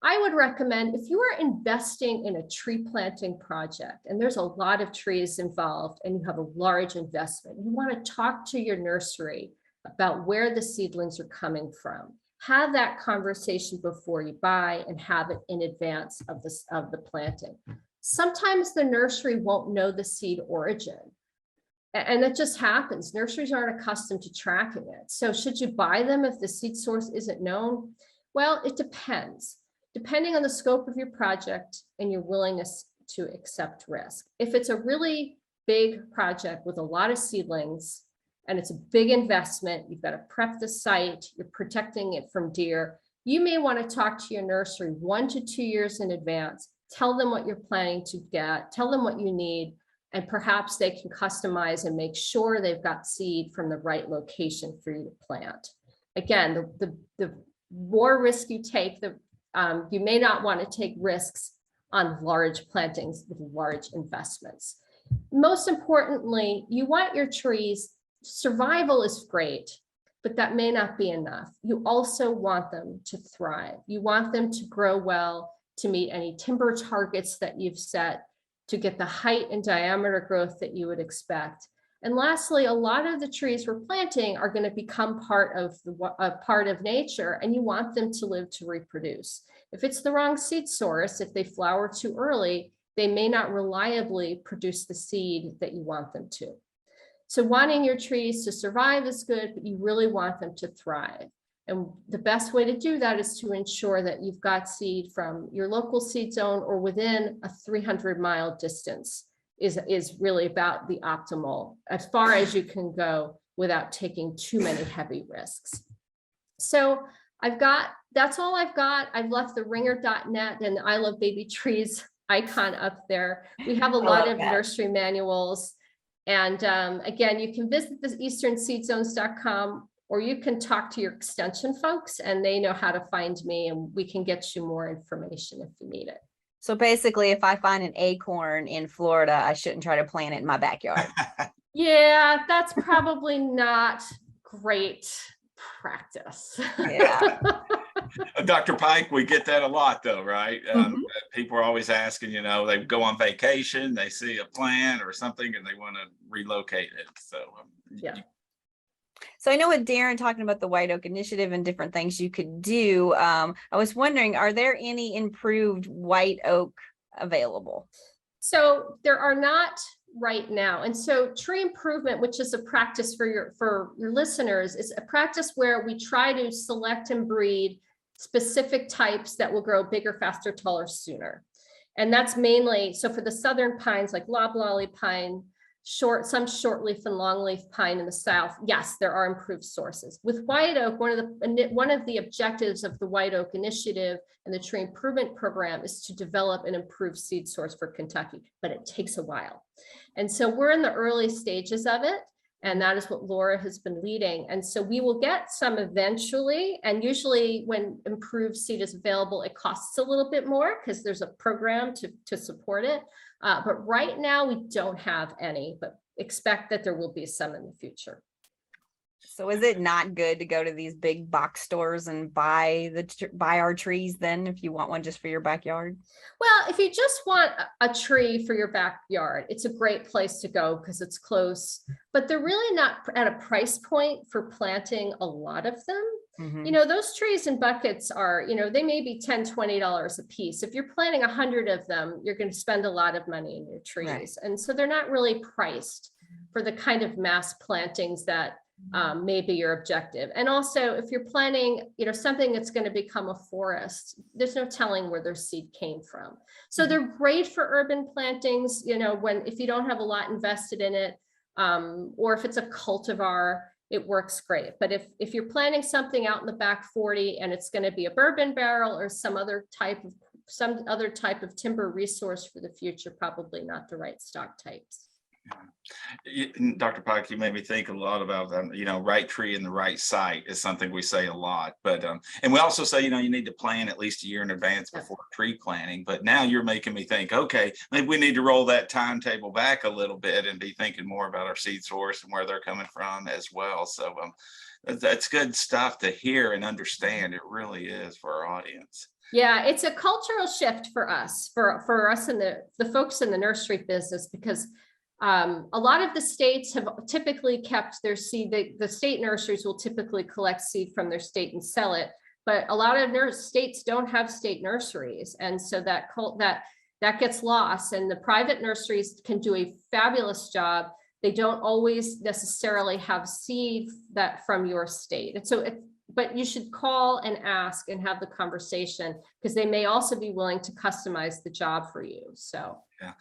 I would recommend, if you are investing in a tree planting project and there's a lot of trees involved and you have a large investment, you want to talk to your nursery about where the seedlings are coming from. Have that conversation before you buy and have it in advance of the planting. Sometimes the nursery won't know the seed origin. And that just happens. Nurseries aren't accustomed to tracking it. So should you buy them if the seed source isn't known? Well, it depends. Depending on the scope of your project and your willingness to accept risk. If it's a really big project with a lot of seedlings and it's a big investment, you've got to prep the site, you're protecting it from deer, you may want to talk to your nursery 1 to 2 years in advance. Tell them what you're planning to get, tell them what you need, and perhaps they can customize and make sure they've got seed from the right location for you to plant. Again, the more risk you take, you may not want to take risks on large plantings with large investments. Most importantly, you want your trees, survival is great, but that may not be enough. You also want them to thrive. You want them to grow well, to meet any timber targets that you've set, to get the height and diameter growth that you would expect. And lastly, a lot of the trees we're planting are going to become part of nature, and you want them to live to reproduce. If it's the wrong seed source, if they flower too early, they may not reliably produce the seed that you want them to. So wanting your trees to survive is good, but you really want them to thrive. And the best way to do that is to ensure that you've got seed from your local seed zone or within a 300-mile distance is really about the optimal, as far as you can go without taking too many heavy risks. So that's all I've got. I've left the ringer.net and I Love Baby Trees icon up there. We have a lot of nursery manuals. And again, you can visit the easternseedzones.com, or you can talk to your extension folks and they know how to find me and we can get you more information if you need it. So basically, if I find an acorn in Florida, I shouldn't try to plant it in my backyard. Yeah, that's probably not great practice. Yeah. Dr. Pike, we get that a lot though, right? People are always asking, they go on vacation, they see a plant or something and they want to relocate it. So yeah. So I know with Darren talking about the White Oak Initiative and different things you could do, I was wondering, are there any improved white oak available? So there are not right now. And so tree improvement, which is a practice for your listeners, is a practice where we try to select and breed specific types that will grow bigger, faster, taller sooner. And that's mainly, so for the southern pines like loblolly pine, some short leaf and long leaf pine in the south, yes, there are improved sources. With white oak, one of the objectives of the White Oak Initiative and the Tree Improvement Program is to develop an improved seed source for Kentucky, but it takes a while. And so we're in the early stages of it. And that is what Laura has been leading. And so we will get some eventually. And usually when improved seed is available, it costs a little bit more because there's a program to support it. But right now we don't have any, but expect that there will be some in the future. So is it not good to go to these big box stores and buy our trees then, if you want one just for your backyard? Well, if you just want a tree for your backyard, it's a great place to go because it's close, but they're really not at a price point for planting a lot of them. Mm-hmm. You know, those trees in buckets are, you know, they may be $10, $20 a piece. If you're planting 100 of them, you're going to spend a lot of money in your trees. Right. And so they're not really priced for the kind of mass plantings that may be your objective. And also if you're planting, you know, something that's going to become a forest, there's no telling where their seed came from. So they're great for urban plantings, you know, if you don't have a lot invested in it, or if it's a cultivar, it works great. But if you're planting something out in the back 40 and it's going to be a bourbon barrel or some other type of timber resource for the future, probably not the right stock types. Dr. Pike, you made me think a lot about, you know, right tree in the right site is something we say a lot, but, and we also say, you know, you need to plan at least a year in advance before tree planting, but now you're making me think, okay, maybe we need to roll that timetable back a little bit and be thinking more about our seed source and where they're coming from as well. So that's good stuff to hear and understand. It really is for our audience. Yeah, it's a cultural shift for us and the folks in the nursery business, because a lot of the states have typically kept their seed. The state nurseries will typically collect seed from their state and sell it, but a lot of states don't have state nurseries, and so that gets lost. And the private nurseries can do a fabulous job. They don't always necessarily have seed that from your state, and so but you should call and ask and have the conversation, because they may also be willing to customize the job for you. So yeah.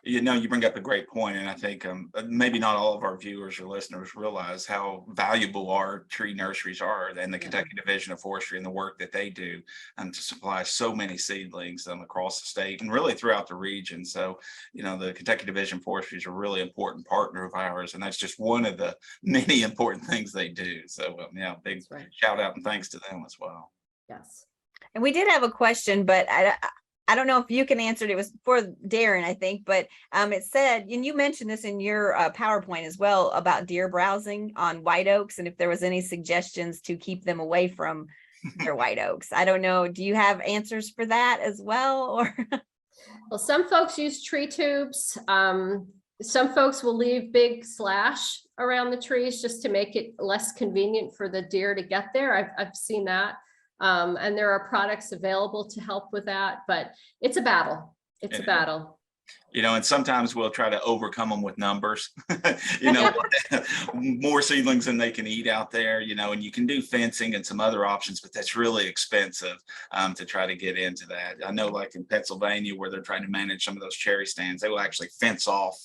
You know, you bring up a great point, and I think maybe not all of our viewers or listeners realize how valuable our tree nurseries are, and the Kentucky Division of Forestry and the work that they do to supply so many seedlings across the state and really throughout the region. So, you know, the Kentucky Division of Forestry is a really important partner of ours, and that's just one of the many important things they do. So, yeah, big shout out and thanks to them as well. Yes. And we did have a question, but I don't know if you can answer it. It was for Darren, I think, but it said, and you mentioned this in your PowerPoint as well, about deer browsing on white oaks, and if there was any suggestions to keep them away from their white oaks. I don't know. Do you have answers for that as well? Or well, some folks use tree tubes. Some folks will leave big slash around the trees just to make it less convenient for the deer to get there. I've seen that. And there are products available to help with that, but it's a battle. It's a battle. You know, and sometimes we'll try to overcome them with numbers, you know, more seedlings than they can eat out there, you know, and you can do fencing and some other options, but that's really expensive to try to get into that. I know, like in Pennsylvania, where they're trying to manage some of those cherry stands, they will actually fence off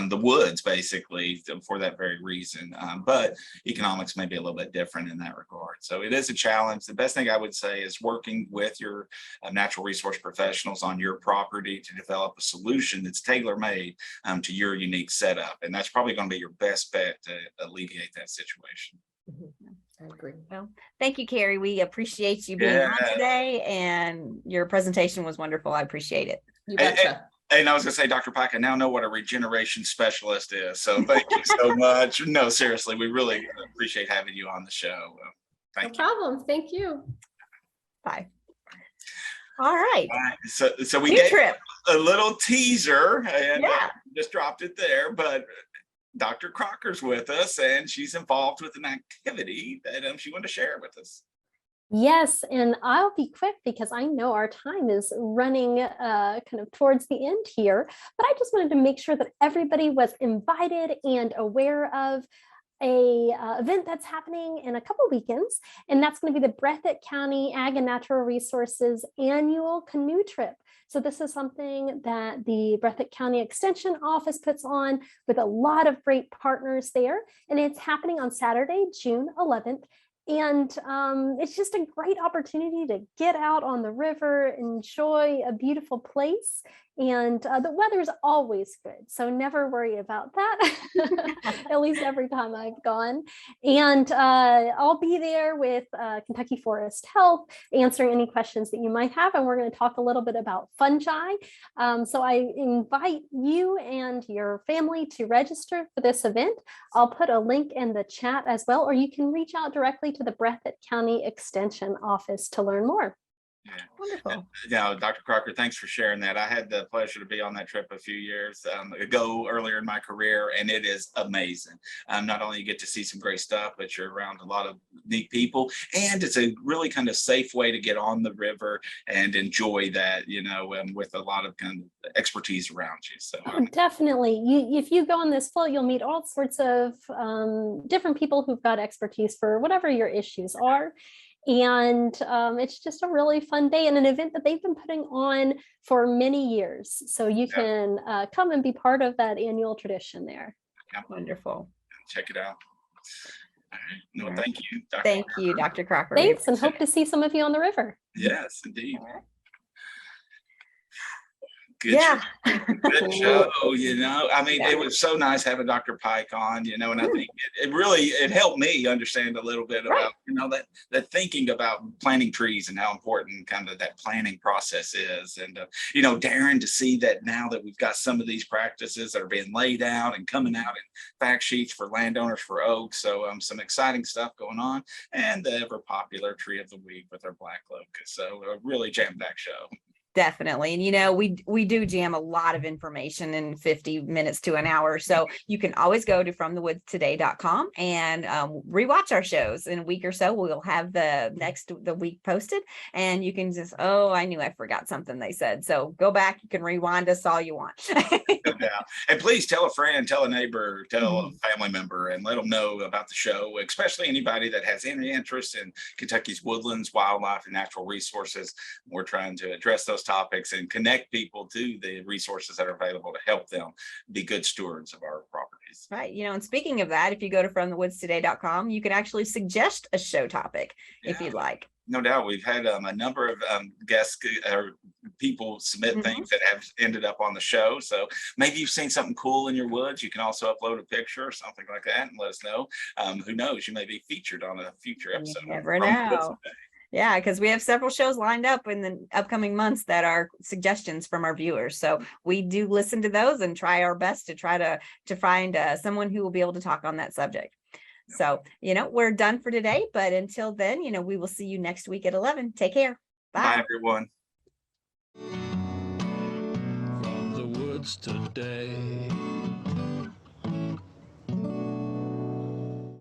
the woods basically for that very reason. But economics may be a little bit different in that regard. So it is a challenge. The best thing I would say is working with your natural resource professionals on your property to develop a solution that's tailor-made to your unique setup, and that's probably going to be your best bet to alleviate that situation. I agree. Well, thank you, Carrie. We appreciate you being on today, and your presentation was wonderful. I appreciate it. You betcha. And I was going to say, Dr. Pike, I now know what a regeneration specialist is, so thank you so much. No, seriously, we really appreciate having you on the show. Thank you. No problem. Thank you. Bye. All right. So we gave a little teaser, and just dropped it there, but Dr. Crocker's with us, and she's involved with an activity that she wanted to share with us. Yes, and I'll be quick because I know our time is running kind of towards the end here, but I just wanted to make sure that everybody was invited and aware of a event that's happening in a couple weekends, and that's going to be the Breathitt County Ag and Natural Resources annual canoe trip. So this is something that the Breathitt County Extension Office puts on with a lot of great partners there, and it's happening on Saturday, June 11th. And it's just a great opportunity to get out on the river, enjoy a beautiful place. And the weather is always good, so never worry about that, at least every time I've gone. And I'll be there with Kentucky Forest Health, answering any questions that you might have. And we're going to talk a little bit about fungi. So I invite you and your family to register for this event. I'll put a link in the chat as well, or you can reach out directly to the Breathitt County Extension Office to learn more. Yeah. Wonderful. Yeah, Dr. Crocker, thanks for sharing that. I had the pleasure to be on that trip a few years ago, earlier in my career, and it is amazing. Not only you get to see some great stuff, but you're around a lot of neat people, and it's a really kind of safe way to get on the river and enjoy that, you know, with a lot of kind of expertise around you. So definitely, if you go on this float, you'll meet all sorts of different people who've got expertise for whatever your issues are. And it's just a really fun day and an event that they've been putting on for many years. So you can come and be part of that annual tradition there. Yeah. Wonderful. Check it out. All right. No, All thank you, Dr. Thank Crocker. you, Dr. Crocker. Thanks, and hope to see some of you on the river. Yes, indeed. All right. Good Yeah. Good show, you know. I mean, it was so nice having Dr. Pike on, you know, and I think it really helped me understand a little bit about, you know, that thinking about planting trees and how important kind of that planning process is. And, you know, Darren, to see that now that we've got some of these practices that are being laid out and coming out in fact sheets for landowners for oaks. So some exciting stuff going on, and the ever popular tree of the week with our Black Locust. So a really jam-packed show. Definitely. And, you know, we do jam a lot of information in 50 minutes to an hour. So you can always go to fromthewoodstoday.com and rewatch our shows. In a week or so, we'll have the week posted, and you can just, oh, I knew I forgot something they said. So go back, you can rewind us all you want. Yeah. And please tell a friend, tell a neighbor, tell a family member, and let them know about the show, especially anybody that has any interest in Kentucky's woodlands, wildlife, and natural resources. We're trying to address those topics and connect people to the resources that are available to help them be good stewards of our properties. Right. You know, and speaking of that, if you go to fromthewoodstoday.com, you can actually suggest a show topic if you'd like. No doubt. We've had a number of guests or people submit things that have ended up on the show. So maybe you've seen something cool in your woods. You can also upload a picture or something like that and let us know. Who knows? You may be featured on a future episode. You never know. Yeah, because we have several shows lined up in the upcoming months that are suggestions from our viewers. So we do listen to those and try our best to try to find someone who will be able to talk on that subject. So, you know, we're done for today, but until then, you know, we will see you next week at 11. Take care. Bye. Bye, everyone. From the woods today.